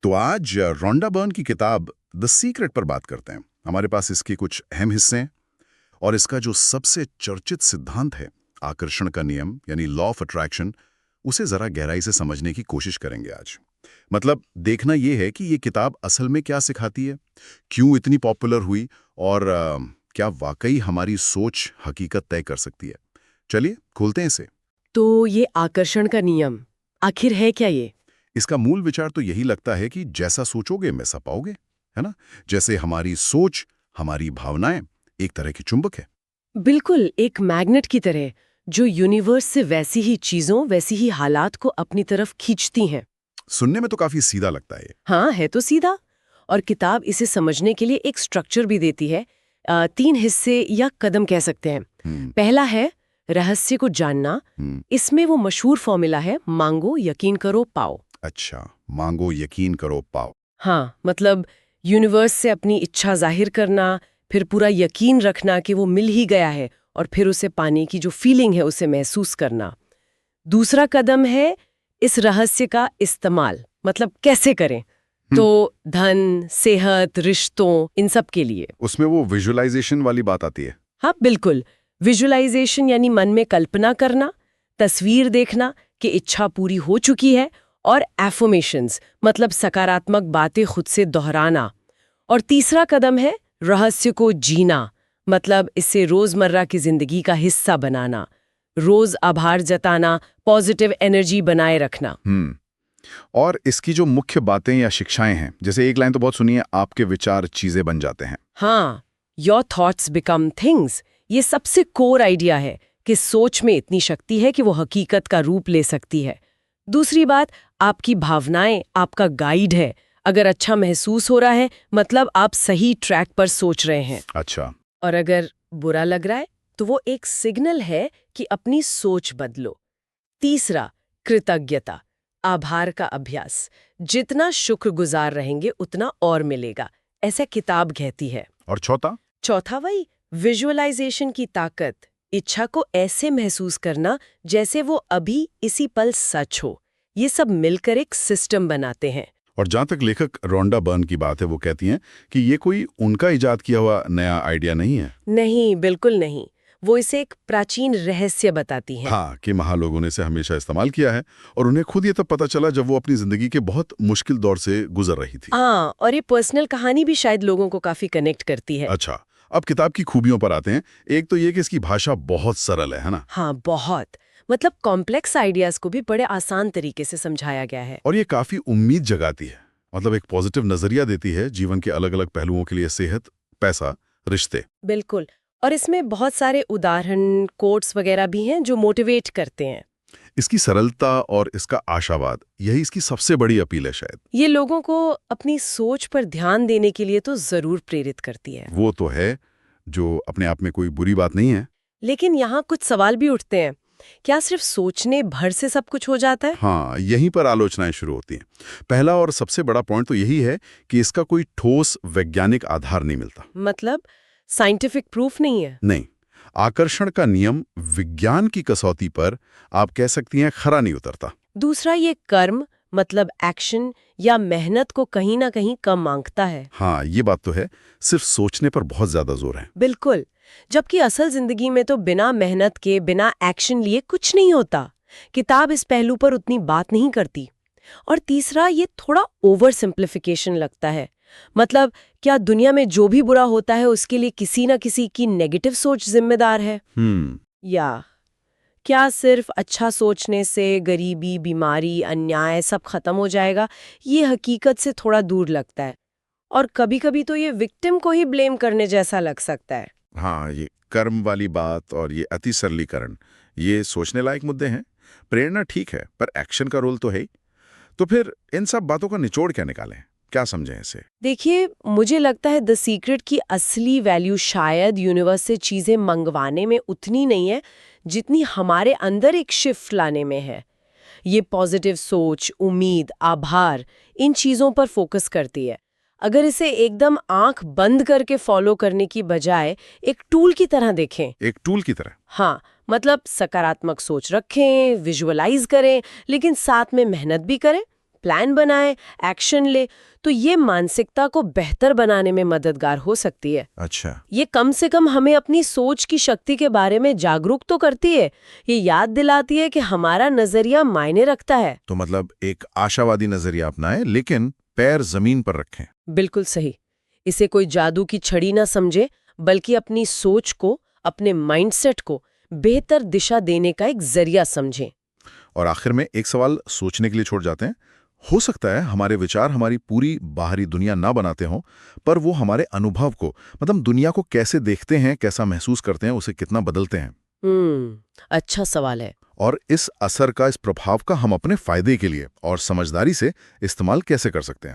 तो आज Rhonda Byrne की किताब द सीक्रेट पर बात करते हैं। हमारे पास इसके कुछ अहम हिस्से हैं और इसका जो सबसे चर्चित सिद्धांत है, आकर्षण का नियम यानी लॉ ऑफ अट्रैक्शन, उसे जरा गहराई से समझने की कोशिश करेंगे आज। मतलब देखना यह है कि ये किताब असल में क्या सिखाती है, क्यों इतनी पॉपुलर हुई और क्या वाकई हमारी सोच हकीकत तय कर सकती है। चलिए खोलते हैं इसे। तो ये आकर्षण का नियम आखिर है क्या ये? इसका मूल विचार तो यही लगता है कि जैसा सोचोगे वैसा पाओगे, है ना। जैसे हमारी सोच, हमारी भावनाएं एक तरह की चुंबक है। बिल्कुल एक मैग्नेट की तरह, जो यूनिवर्स से वैसी ही चीजों, वैसी ही हालात को अपनी तरफ खींचती हैं। सुनने में तो काफी सीधा लगता है ये। हाँ, है तो सीधा। और किताब इसे समझने के लिए एक स्ट्रक्चर भी देती है। 3 हिस्से या कदम कह सकते हैं। हम्म। पहला है रहस्य को जानना। हम्म। इसमें वो मशहूर फॉर्मूला है, मांगो यकीन करो पाओ। अच्छा, मांगो यकीन करो पाओ। हाँ, मतलब यूनिवर्स से अपनी इच्छा जाहिर करना, फिर पूरा यकीन रखना कि वो मिल ही गया है, और फिर उसे पाने की जो फीलिंग है उसे महसूस करना। दूसरा कदम है इस रहस्य का इस्तेमाल, मतलब कैसे करें। तो धन, सेहत, रिश्तों, इन सब के लिए। उसमें वो विजुअलाइजेशन वाली बात आती है। हाँ बिल्कुल, विजुअलाइजेशन यानी मन में कल्पना करना, तस्वीर देखना कि इच्छा पूरी हो चुकी है, और एफर्मेशंस मतलब सकारात्मक बातें खुद से दोहराना। और तीसरा कदम है रहस्य को जीना, मतलब इसे रोजमर्रा की जिंदगी का हिस्सा बनाना, रोज आभार जताना, पॉजिटिव एनर्जी बनाए रखना। और इसकी जो मुख्य बातें या शिक्षाएं हैं, जैसे एक लाइन तो बहुत सुनी है, आपके विचार चीजें बन जाते हैं। हाँ, योर थॉट्स बिकम थिंग्स। ये सबसे कोर आइडिया है कि सोच में इतनी शक्ति है कि वो हकीकत का रूप ले सकती है। दूसरी बात, आपकी भावनाएं आपका गाइड है। अगर अच्छा महसूस हो रहा है, मतलब आप सही ट्रैक पर सोच रहे हैं। अच्छा। और अगर बुरा लग रहा है, तो वो एक सिग्नल है कि अपनी सोच बदलो। तीसरा, कृतज्ञता, आभार का अभ्यास। जितना शुक्रगुजार रहेंगे उतना और मिलेगा, ऐसा किताब कहती है। और चौथा? चौथा वही विजुअलाइजेशन की ताकत, इच्छा को ऐसे महसूस करना जैसे वो अभी इसी पल सच हो। ये सब मिलकर एक सिस्टम बनाते हैं। और जहां तक लेखक रोंडा बर्न की बात है, वो कहती हैं कि ये कोई उनका इजाद किया हुआ नया आइडिया नहीं है। नहीं, बिल्कुल नहीं। वो इसे एक प्राचीन रहस्य बताती हैं। हाँ, कि महालोगों ने इसे हमेशा इस्तेमाल किया है और उन्हें खुद ये तब पता चला जब वो अपनी जिंदगी के बहुत मुश्किल दौर से गुजर रही थी। हाँ, और ये पर्सनल कहानी भी शायद लोगों को काफी कनेक्ट करती है। अच्छा, अब किताब की खूबियों पर आते हैं। एक तो ये कि इसकी भाषा बहुत सरल है ना। हाँ, बहुत। मतलब कॉम्प्लेक्स आइडियाज को भी बड़े आसान तरीके से समझाया गया है। और ये काफी उम्मीद जगाती है, मतलब एक पॉजिटिव नजरिया देती है जीवन के अलग अलग पहलुओं के लिए, सेहत, पैसा, रिश्ते। बिल्कुल। और इसमें बहुत सारे उदाहरण, कोट्स वगैरह भी हैं जो मोटिवेट करते हैं। इसकी सरलता और इसका आशावाद, यही इसकी सबसे बड़ी अपील है शायद। ये लोगों को अपनी सोच पर ध्यान देने के लिए तो जरूर प्रेरित करती है। वो तो है, जो अपने आप में कोई बुरी बात नहीं है। लेकिन यहाँ कुछ सवाल भी उठते हैं। क्या सिर्फ सोचने भर से सब कुछ हो जाता है? हाँ, यहीं पर आलोचनाएं शुरू होती हैं। पहला और सबसे बड़ा पॉइंट तो यही है कि इसका कोई ठोस वैज्ञानिक आधार नहीं मिलता। मतलब साइंटिफिक प्रूफ नहीं है? नहीं, आकर्षण का नियम विज्ञान की कसौटी पर आप कह सकती हैं खरा नहीं उतरता। दूसरा, ये कर्म मतलब एक्शन या मेहनत को कहीं ना कहीं कम मांगता है। हाँ, ये बात तो है, सिर्फ सोचने पर बहुत ज्यादा जोर है। बिल्कुल। जबकि असल जिंदगी में तो बिना मेहनत के, बिना एक्शन लिए कुछ नहीं होता। किताब इस पहलू पर उतनी बात नहीं करती। और तीसरा, ये थोड़ा ओवर सिंप्लीफिकेशन लगता है। मतलब क्या दुनिया में जो भी बुरा होता है उसके लिए किसी ना किसी की नेगेटिव सोच जिम्मेदार है? या क्या सिर्फ अच्छा सोचने से गरीबी, बीमारी, अन्याय सब खत्म हो जाएगा? ये हकीकत से थोड़ा दूर लगता है। और कभी-कभी तो ये विक्टिम को ही ब्लेम करने जैसा लग सकता है। हाँ, ये कर्म वाली बात और ये अति सरलीकरण, ये सोचने लायक मुद्दे हैं। प्रेरणा ठीक है, पर एक्शन का रोल तो है ही। तो फिर इन सब बातों का निचोड़ क्या निकालें, क्या समझें इसे? देखिए, मुझे लगता है द सीक्रेट की असली वैल्यू शायद यूनिवर्स से चीजें मंगवाने में उतनी नहीं है जितनी हमारे अंदर एक शिफ्ट लाने में है। ये पॉजिटिव सोच, उम्मीद, आभार, इन चीजों पर फोकस करती है। अगर इसे एकदम आंख बंद करके फॉलो करने की बजाय एक टूल की तरह देखें। एक टूल की तरह? हाँ, मतलब सकारात्मक सोच रखें, विजुअलाइज करें, लेकिन साथ में मेहनत भी करें, प्लान बनाए, एक्शन ले, तो ये मानसिकता को बेहतर बनाने में मददगार हो सकती है। अच्छा। ये कम से कम हमें अपनी सोच की शक्ति के बारे में जागरूक तो करती है, ये याद दिलाती है कि हमारा नजरिया मायने रखता है। तो मतलब एक आशावादी नजरिया अपनाएं, लेकिन पैर जमीन पर रखें। बिल्कुल सही। इसे कोई जादू की छड़ी ना समझे, बल्कि अपनी सोच को, अपने माइंडसेट को बेहतर दिशा देने का एक जरिया समझें। और आखिर में एक सवाल सोचने के लिए छोड़ जाते हैं। हो सकता है हमारे विचार हमारी पूरी बाहरी दुनिया ना बनाते हों, पर वो हमारे अनुभव को, मतलब दुनिया को कैसे देखते हैं, कैसा महसूस करते हैं, उसे कितना बदलते हैं। अच्छा सवाल है। और इस असर का, इस प्रभाव का हम अपने फायदे के लिए और समझदारी से इस्तेमाल कैसे कर सकते हैं।